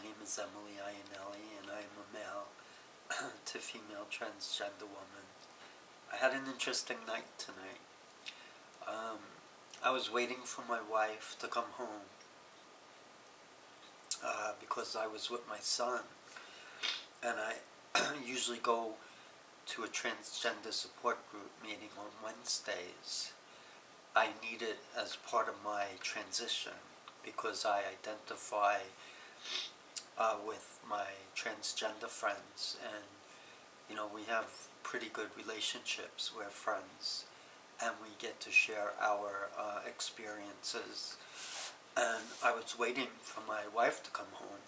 name is Emily Iannielli, and I am a male to female transgender woman. I had an interesting night tonight. I was waiting for my wife to come home because I was with my son, and I usually go to a transgender support group meeting on Wednesdays. I need it as part of my transition because I identify with my transgender friends, and we have pretty good relationships. We're friends, and we get to share our experiences. And I was waiting for my wife to come home,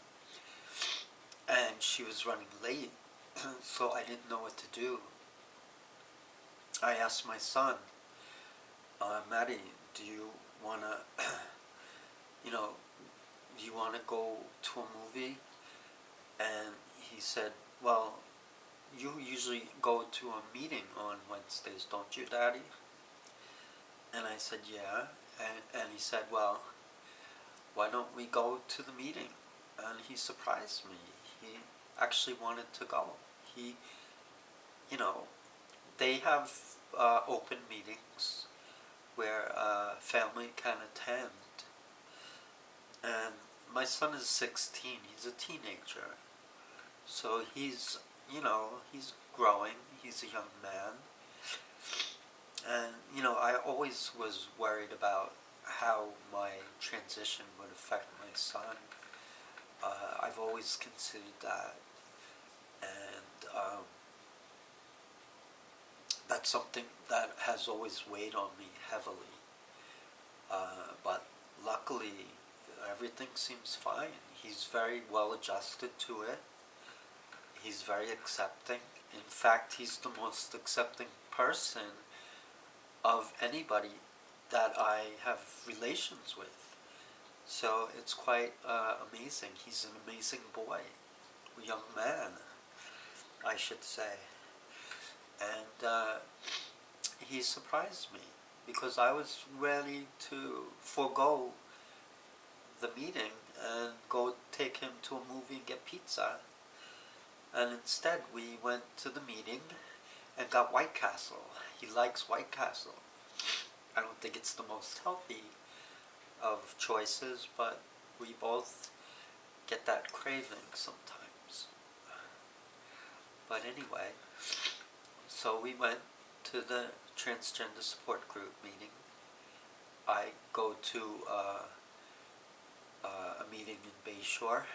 and she was running late, so I didn't know what to do. I asked my son, Maddie, do you want to, do you want to go to a movie? And he said, well, you usually go to a meeting on Wednesdays, don't you, Daddy? And I said, yeah. And he said, well, why don't we go to the meeting? And he surprised me. He actually wanted to go. They have open meetings where family can attend. And my son is 16. He's a teenager. So he's growing. He's a young man. And, I always was worried about how my transition would affect my son. I've always considered that. And that's something that has always weighed on me heavily. But luckily, everything seems fine. He's very well adjusted to it. He's very accepting. In fact, he's the most accepting person of anybody that I have relations with. So it's quite amazing. He's an amazing boy, a young man, I should say. And he surprised me because I was ready to forego the meeting and go take him to a movie and get pizza. And instead we went to the meeting and got White Castle. He likes White Castle. I don't think it's the most healthy of choices, but we both get that craving sometimes. But anyway, so we went to the transgender support group meeting. I go to a meeting in Bayshore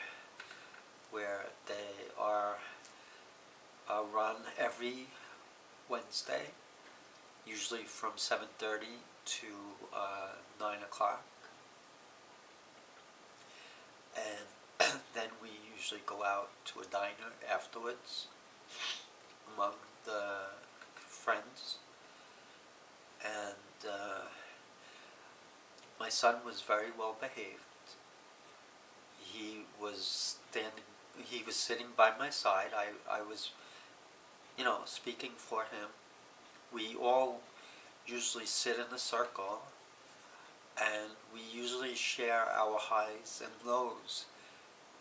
where they are run every Wednesday, usually from 7:30 to 9 o'clock. And then we usually go out to a diner afterwards among the friends. And my son was very well behaved. He was sitting by my side. I was, speaking for him. We all usually sit in a circle, and we usually share our highs and lows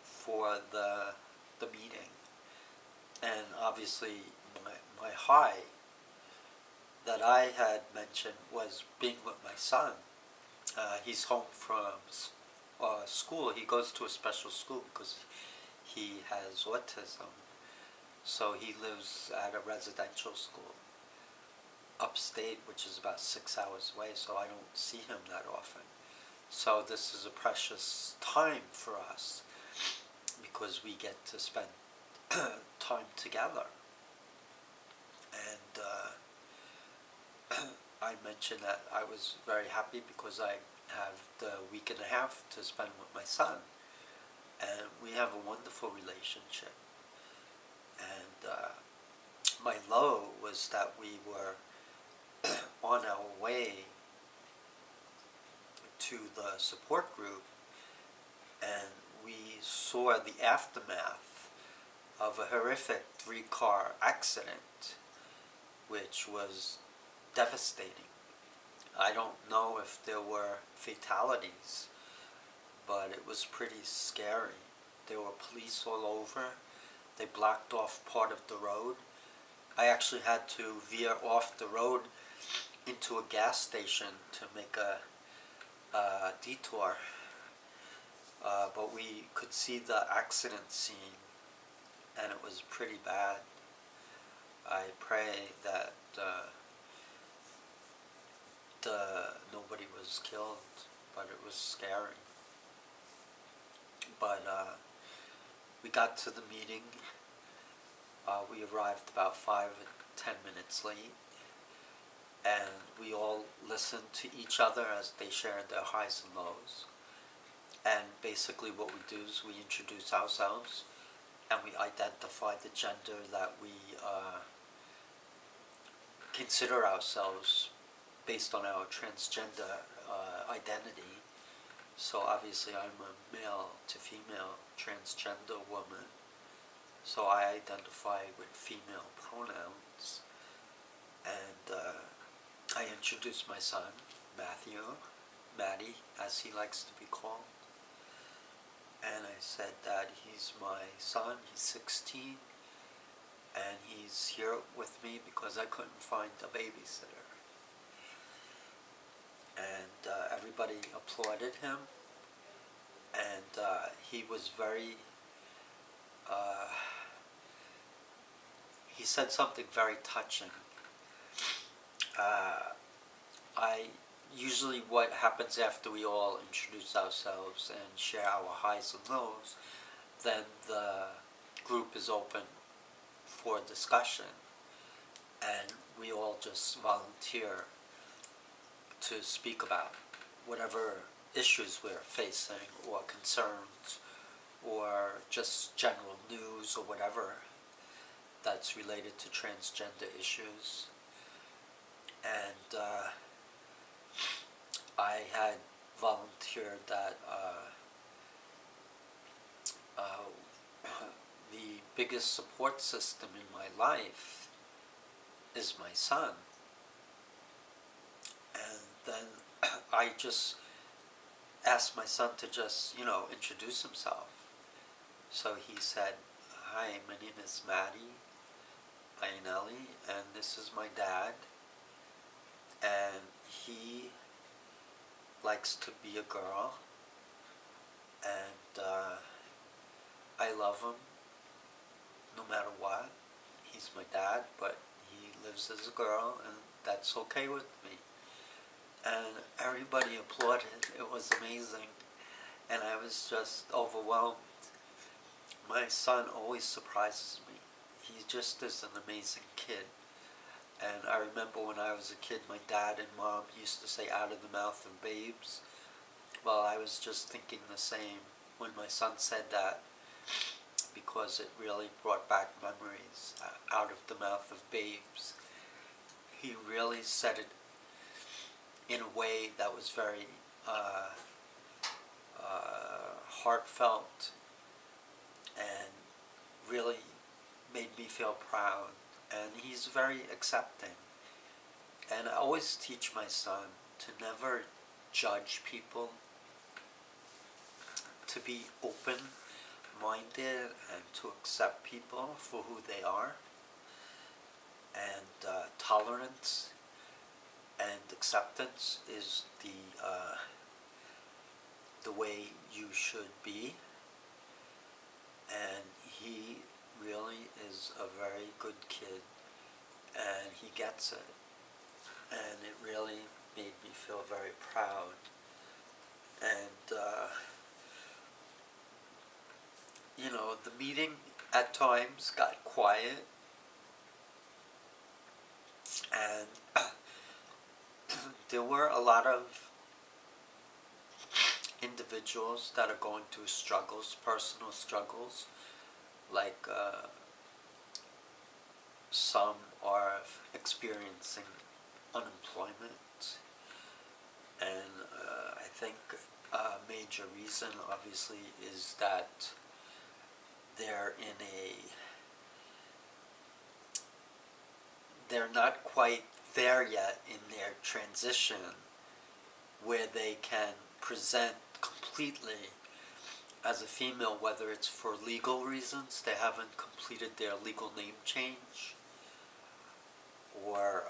for the meeting. And obviously my high that I had mentioned was being with my son. He's home from school. He goes to a special school because he has autism. So he lives at a residential school upstate, which is about 6 hours away, so I don't see him that often. So this is a precious time for us because we get to spend time together. And I mentioned that I was very happy because I have the week and a half to spend with my son, and we have a wonderful relationship. And my low was that we were on our way to the support group, and we saw the aftermath of a horrific 3-car accident, which was devastating. I don't know if there were fatalities, but it was pretty scary. There were police all over. They blocked off part of the road. I actually had to veer off the road into a gas station to make a detour. But we could see the accident scene, and it was pretty bad. I pray that nobody was killed, but it was scary. But we got to the meeting. We arrived about 5 or 10 minutes late, and we all listened to each other as they shared their highs and lows. And basically what we do is we introduce ourselves, and we identify the gender that we consider ourselves based on our transgender identity. So obviously I'm a male to female transgender woman, so I identify with female pronouns. And I introduced my son, Matty, as he likes to be called. And I said that he's my son, he's 16, and he's here with me because I couldn't find a babysitter. And everybody applauded him, and he was very, he said something very touching. Usually what happens after we all introduce ourselves and share our highs and lows, then the group is open for discussion, and we all just volunteer to speak about whatever issues we're facing or concerns or just general news or whatever that's related to transgender issues. And I had volunteered that the biggest support system in my life is my son. And then I just asked my son to just, introduce himself. So he said, "Hi, my name is Iannielli, and this is my dad. And he likes to be a girl, and I love him no matter what. He's my dad, but he lives as a girl, and that's okay with me." And everybody applauded. It was amazing, and I was just overwhelmed. My son always surprises me. He just is an amazing kid. And I remember when I was a kid, my dad and mom used to say "out of the mouth of babes." Well, I was just thinking the same when my son said that, because it really brought back memories. Out of the mouth of babes. He really said it in a way that was very heartfelt and really made me feel proud. And he's very accepting. And I always teach my son to never judge people, to be open-minded and to accept people for who they are. And tolerance and acceptance is the way you should be. And he really is a very good kid, and he gets it. And it really made me feel very proud. And the meeting at times got quiet, and there were a lot of individuals that are going through struggles, personal struggles, like some are experiencing unemployment, and I think a major reason obviously is that they're not quite there yet in their transition where they can present completely as a female, whether it's for legal reasons, they haven't completed their legal name change, or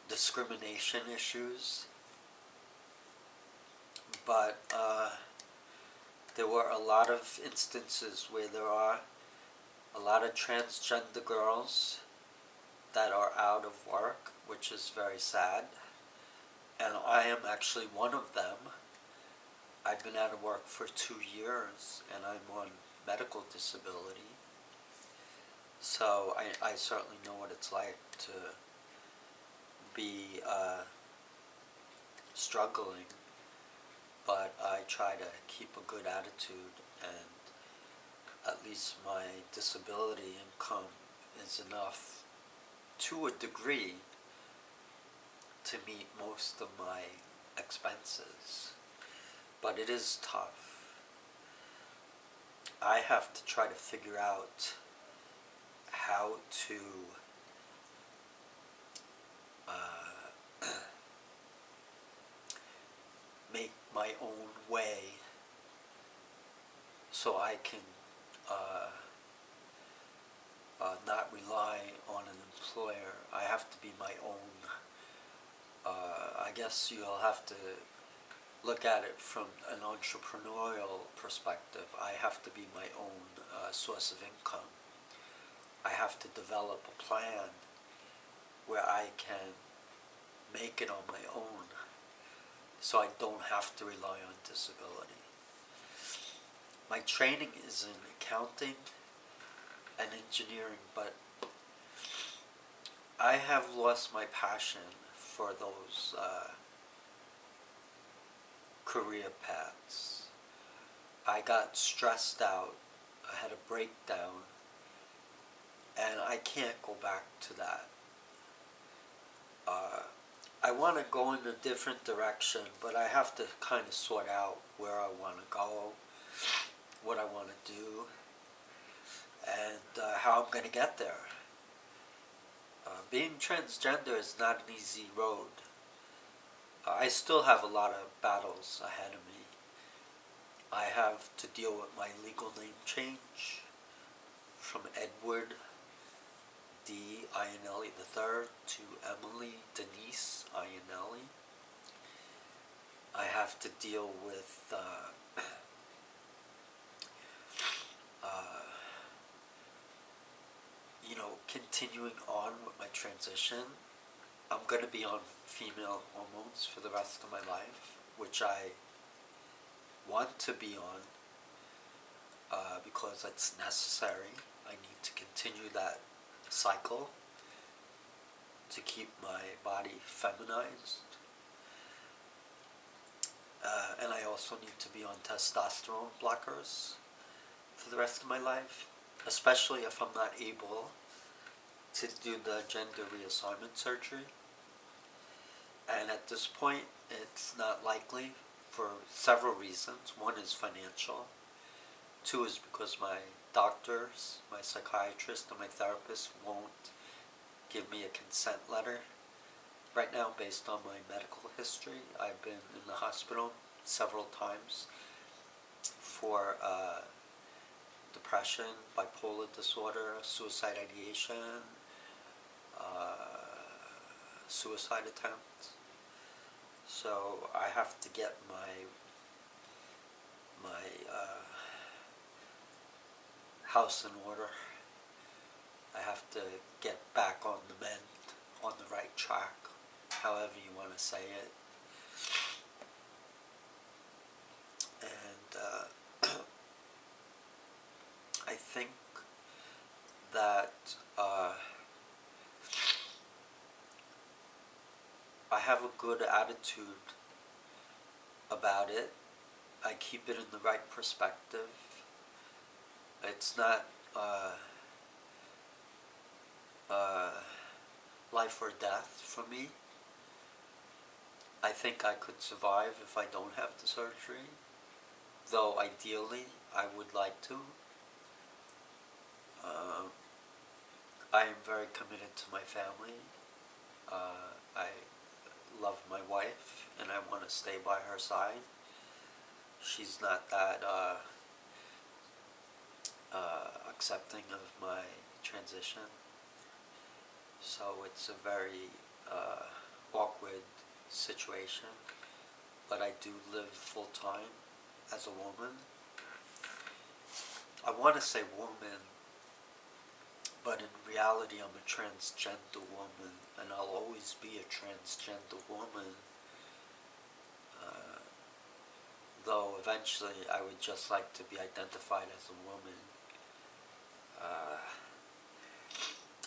discrimination issues. But there were a lot of instances where there are a lot of transgender girls that are out of work, which is very sad. And I am actually one of them. I've been out of work for 2 years, and I'm on medical disability. So I certainly know what it's like to be struggling, but I try to keep a good attitude, and at least my disability income is enough to a degree to meet most of my expenses. But it is tough. I have to try to figure out how to make my own way so I can not rely on an employer. I have to be my own. I guess you'll have to look at it from an entrepreneurial perspective. I have to be my own source of income. I have to develop a plan where I can make it on my own, so I don't have to rely on disability. My training is in accounting and engineering, but I have lost my passion for those career paths. I got stressed out, I had a breakdown, and I can't go back to that. I want to go in a different direction, but I have to kind of sort out where I want to go, what I want to do, and how I'm going to get there. Being transgender is not an easy road. I still have a lot of battles ahead of me. I have to deal with my legal name change from Edward D. Iannielli III to Emily Denise Iannielli. I have to deal with continuing on with my transition. I'm going to be on female hormones for the rest of my life, which I want to be on because it's necessary. I need to continue that cycle to keep my body feminized. And I also need to be on testosterone blockers for the rest of my life, especially if I'm not able to do the gender reassignment surgery. And at this point, it's not likely for several reasons. One is financial. Two is because my doctors, my psychiatrist, and my therapist won't give me a consent letter right now based on my medical history. I've been in the hospital several times for depression, bipolar disorder, suicide ideation, suicide attempt. So I have to get my house in order. I have to get back on the mend, on the right track, however you want to say it. And I think that I have a good attitude about it. I keep it in the right perspective. It's not life or death for me. I think I could survive if I don't have the surgery, though ideally I would like to. I am very committed to my family. I love my wife and I want to stay by her side. she's not that accepting of my transition. So it's a very awkward situation. But I do live full time as a woman. I want to say woman, but in reality I'm a transgender woman, and I'll always be a transgender woman. Though eventually I would just like to be identified as a woman.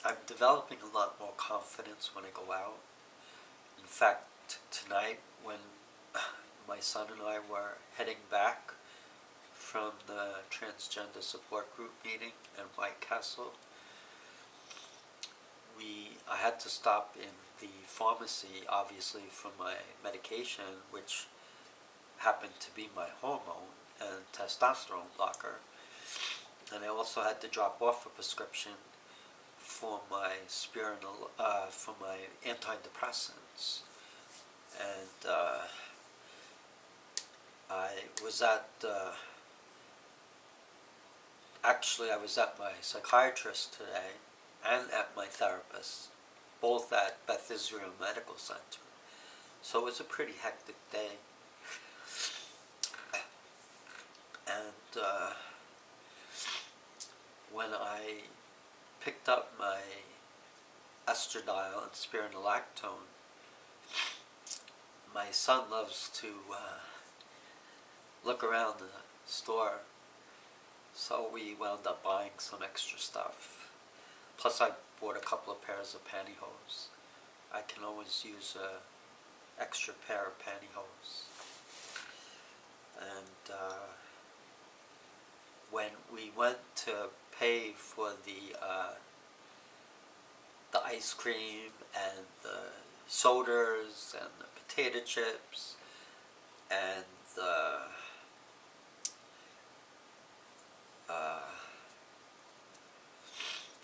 I'm developing a lot more confidence when I go out. In fact, tonight when my son and I were heading back from the transgender support group meeting in White Castle, I had to stop in the pharmacy, obviously, for my medication, which happened to be my hormone and testosterone blocker. And I also had to drop off a prescription for my for my antidepressants. And I was at actually I was at my psychiatrist today and at my therapist, both at Beth Israel Medical Center. So it was a pretty hectic day. And when I picked up my estradiol and spironolactone, my son loves to look around the store, so we wound up buying some extra stuff. Plus I bought a couple of pairs of pantyhose. I can always use an extra pair of pantyhose. And when we went to pay for the ice cream and the sodas and the potato chips and the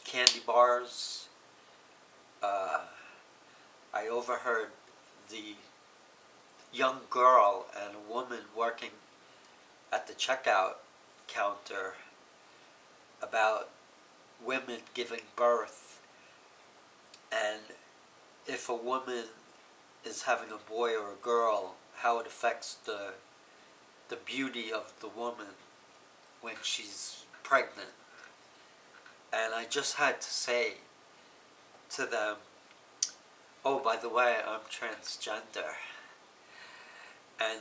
candy bars, I overheard the young girl and a woman working at the checkout counter about women giving birth, and if a woman is having a boy or a girl, how it affects the beauty of the woman when she's pregnant. And I just had to say to them, oh, by the way, I'm transgender. And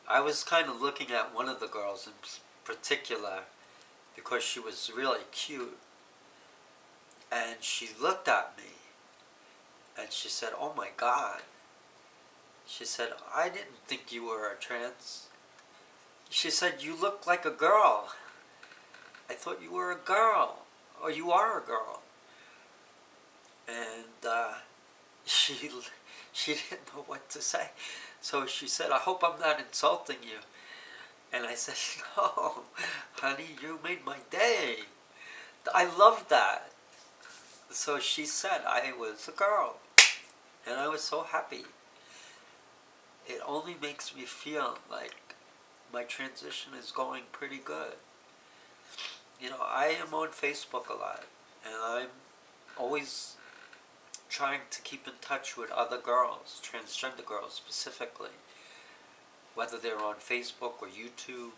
I was kind of looking at one of the girls in particular because she was really cute. And she looked at me and she said, oh my God. She said, I didn't think you were a trans. She said, you look like a girl. I thought you were a girl. Or you are a girl. And she didn't know what to say. So she said, I hope I'm not insulting you. And I said, no, honey, you made my day. I love that. So she said I was a girl. And I was so happy. It only makes me feel like my transition is going pretty good. You know, I am on Facebook a lot, and I'm always trying to keep in touch with other girls, transgender girls specifically, whether they're on Facebook or YouTube.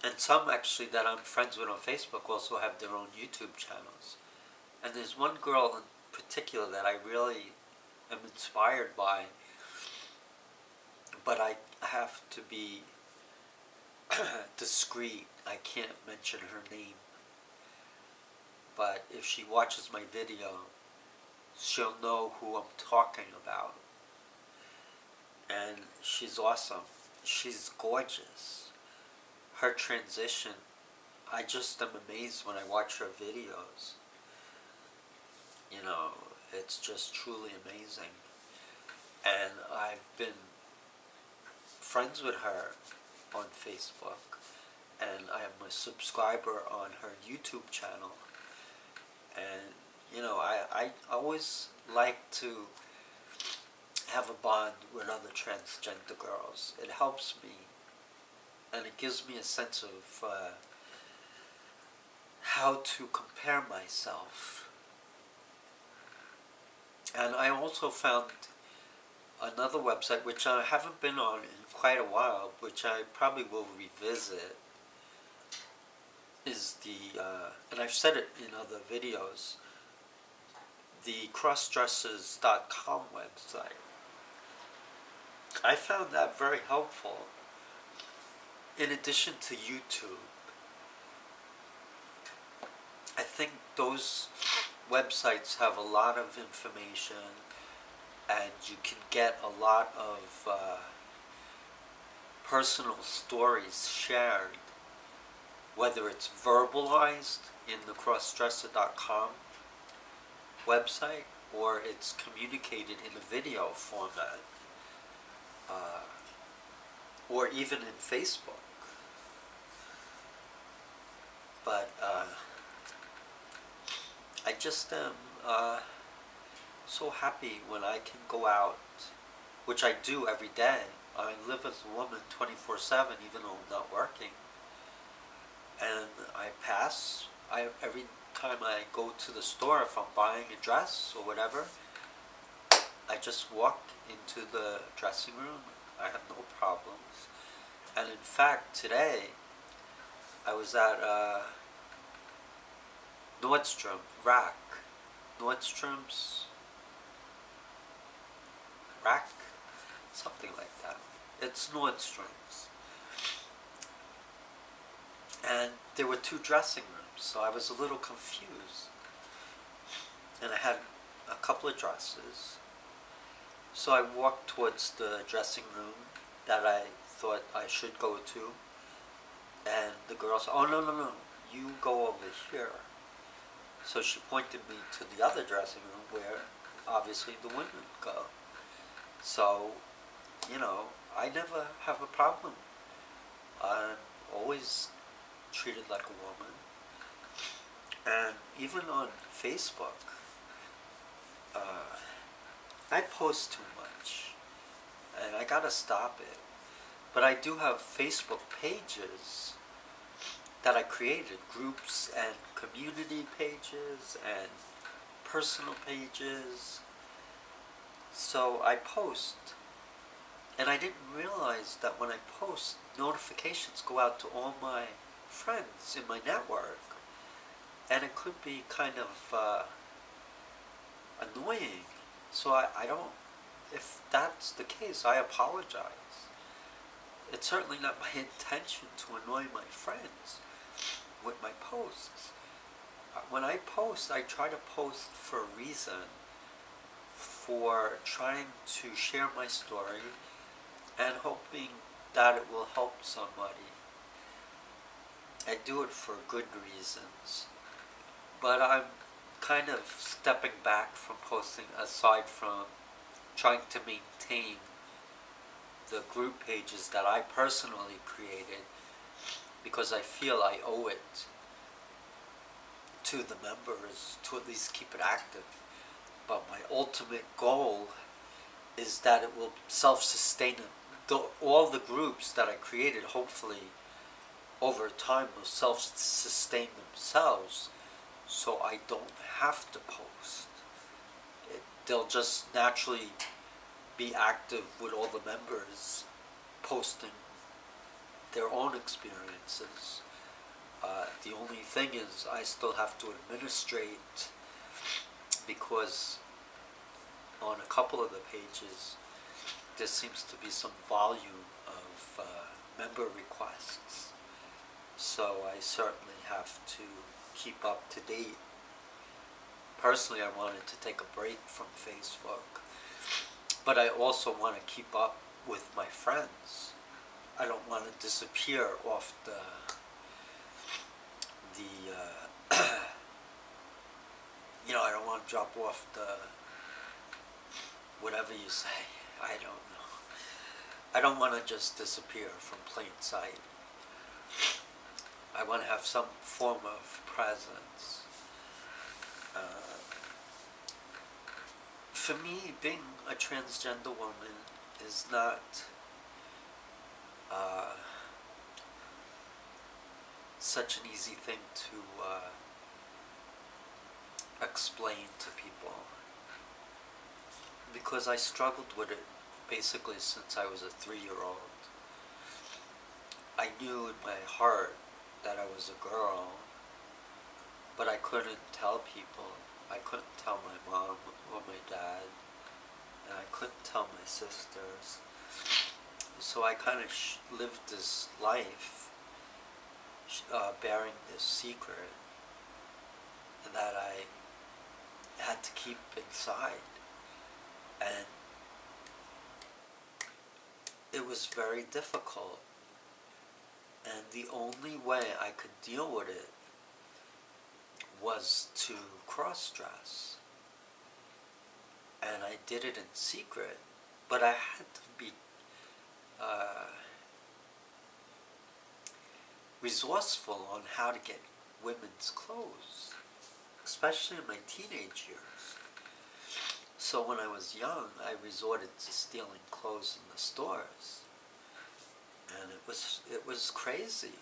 And some actually that I'm friends with on Facebook also have their own YouTube channels. And there's one girl in particular that I really am inspired by, but I have to be discreet. I can't mention her name. But if she watches my video, she'll know who I'm talking about. And she's awesome. She's gorgeous. Her transition, I just am amazed when I watch her videos. You know, it's just truly amazing. And I've been friends with her on Facebook, and I am a subscriber on her YouTube channel. And you know, I always like to have a bond with other transgender girls. It helps me and it gives me a sense of how to compare myself. And I also found another website, which I haven't been on in quite a while, which I probably will revisit, is the, and I've said it in other videos, the crossdressers.com website. I found that very helpful. In addition to YouTube, I think those websites have a lot of information, and you can get a lot of personal stories shared, whether it's verbalized in the crossdresser.com website or it's communicated in a video format, or even in Facebook. But I just am so happy when I can go out, which I do every day. I live as a woman 24/7, even though I'm not working. And I pass, every time I go to the store, if I'm buying a dress or whatever, I just walk into the dressing room. I have no problems. And in fact, today, I was at Nordstrom's Rack, something like that. It's Nordstrom's. And there were two dressing rooms, so I was a little confused. And I had a couple of dresses. So I walked towards the dressing room that I thought I should go to. And the girl said, "Oh, no, you go over here." So she pointed me to the other dressing room where obviously the women go. So, I never have a problem. I'm always treated like a woman. And even on Facebook, I post too much, and I gotta stop it. But I do have Facebook pages that I created, groups and community pages and personal pages. So I post, and I didn't realize that when I post, notifications go out to all my friends in my network, and it could be kind of annoying. So I don't, if that's the case, I apologize. It's certainly not my intention to annoy my friends with my posts. When I post, I try to post for a reason, for trying to share my story and hoping that it will help somebody. I do it for good reasons. But I'm kind of stepping back from posting, aside from trying to maintain the group pages that I personally created, because I feel I owe it to the members to at least keep it active. But my ultimate goal is that it will self-sustain. All the groups that I created, hopefully over time, will self-sustain themselves, so I don't have to post. They'll just naturally be active with all the members posting their own experiences. The only thing is I still have to administrate, because on a couple of the pages there seems to be some volume of member requests. So I certainly have to keep up to date. Personally, I wanted to take a break from Facebook, but I also want to keep up with my friends. I don't want to disappear off the I don't want to drop off the, whatever you say, I don't know. I don't want to just disappear from plain sight. I want to have some form of presence. For me, being a transgender woman is not such an easy thing to explain to people, because I struggled with it basically since I was a 3-year-old. I knew in my heart that I was a girl, but I couldn't tell people. I couldn't tell my mom or my dad, and I couldn't tell my sisters. So I kind of lived this life bearing this secret that I had to keep inside. And it was very difficult. And the only way I could deal with it was to cross-dress. And I did it in secret, but I had to be resourceful on how to get women's clothes, especially in my teenage years. So when I was young, I resorted to stealing clothes in the stores, and it was crazy.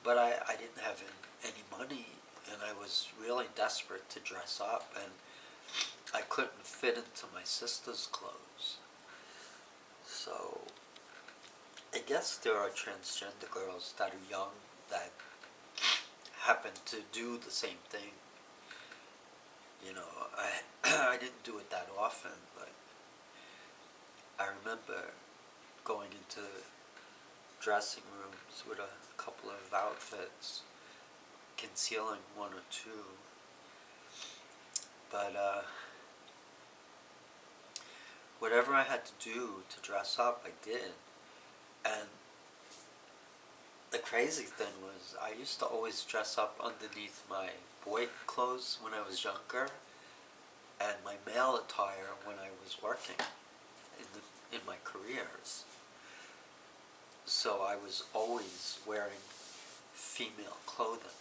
But I didn't have any money, and I was really desperate to dress up, and I couldn't fit into my sister's clothes. So I guess there are transgender girls that are young that happen to do the same thing. You know, I didn't do it that often, but I remember going into dressing rooms with a couple of outfits, concealing one or two. But whatever I had to do to dress up, I did. And the crazy thing was, I used to always dress up underneath my boy clothes when I was younger, and my male attire when I was working in my careers. So I was always wearing female clothing.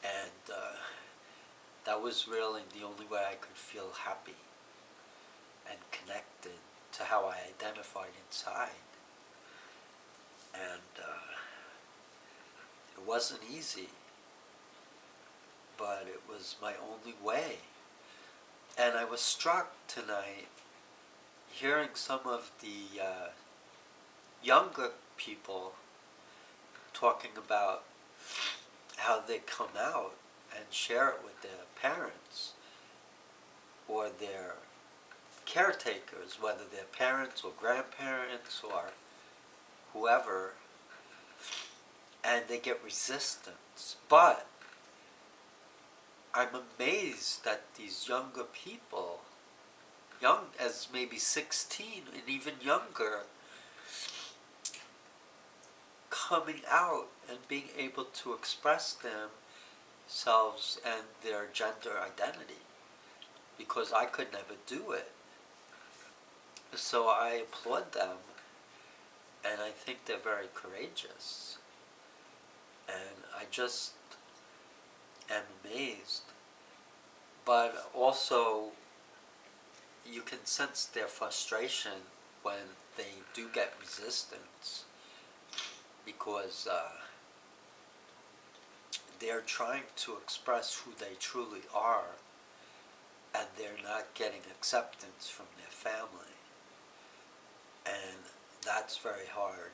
And that was really the only way I could feel happy and connected to how I identified inside. And it wasn't easy, but it was my only way. And I was struck tonight hearing some of the younger people talking about how they come out and share it with their parents or their caretakers, whether they're parents or grandparents or whoever, and they get resistance. But I'm amazed that these younger people, young as maybe 16 and even younger, coming out and being able to express themselves and their gender identity, because I could never do it. So I applaud them, and I think they're very courageous. And I just am amazed. But also, you can sense their frustration when they do get resistance, because they're trying to express who they truly are, and they're not getting acceptance from their family. And that's very hard.